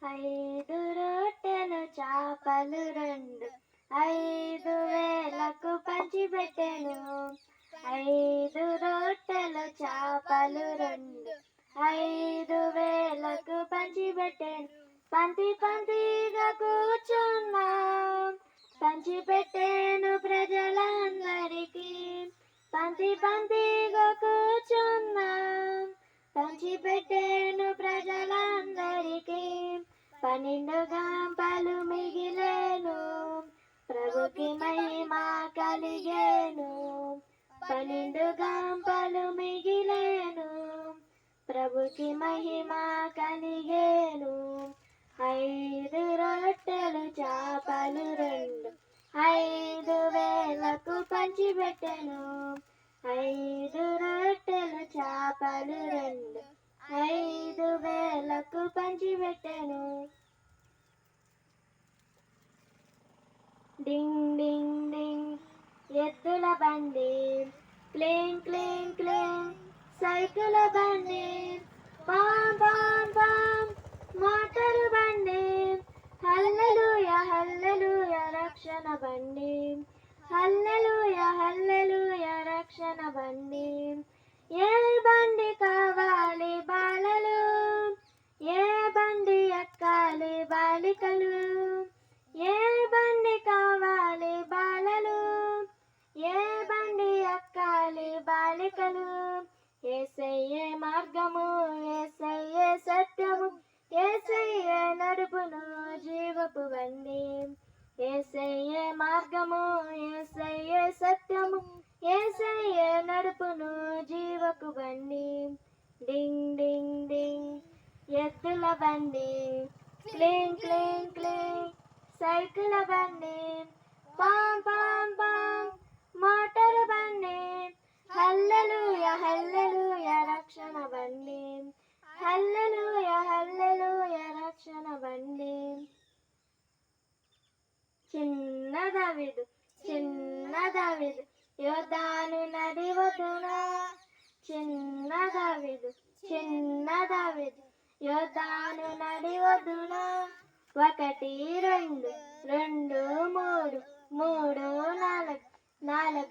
ఐదు రొట్టెలు చాపలు రెండు 5,000కు పంచిపెట్టెను. 5 రొట్టెలు చాపలు రెండు 5,000కు పంచిపెట్టెను. పంక్తి పంక్తిగా కూర్చున్నాం, పంచిపెట్టెను ప్రజలందరికీ. పంక్తి పంక్తిగా కూర్చున్నాం, పంచిపెట్టెను ప్రజలందరికీ. 12 గంపలు మిగిలేను, ప్రభుకి మహిమ కలిగేను. 12 గంపలు మిగిలేను, ప్రభుకి మహిమ కలిగేను. 5 రొట్టెలు చాపలు రెండు 5,000కు పంచిపెట్టెను. 5 రొట్టెలు చాపలు రెండు 5,000కు పంచిపెట్టెను. డింగ్ డింగ్ డింగ్ ఎద్దుల బండి, క్లీన్ క్లీన్ క్లీన్ సైకిల్ బండి, పామ్ పామ్ పామ్ మోటారు బండి, హల్లెలూయా హల్లెలూయా రక్షణ బండి, హల్లెలూయా హల్లెలూయా రక్షణ బండి. ఏ బండి కావాలి బాలలు, ఏ బండి ఎక్కాలి బాలికలు, ఏ బండి కావాలి బాలలు, ఏ బండి ఎక్కాలి బాలికలు. యేసయ్యే మార్గము, యేసయ్యే సత్యము, యేసయ్యే నడుపును జీవపు బండి. యేసయ్యే మార్గము, యేసయ్యే సత్యము, యేసయ్యే నడుపును జీవపు బండి. డింగ్ డింగ్ డింగ్ ఎద్దుల బండి, క్లీన్ క్లీన్ క్లీన్ సైకిల్ బండి, పామ్ పామ్ పామ్ మోటారు బండి, హల్లెలూయా హల్లెలూయా రక్షణ బండి, హల్లెలూయా హల్లెలూయా రక్షణ బండి. చిన్న దావీదు చిన్న దావీదు యోర్దాను నది ఒడ్డున, చిన్న దావీదు చిన్న దావీదు యోర్దాను నది ఒడ్డున. 1 2 2 3 3 4 4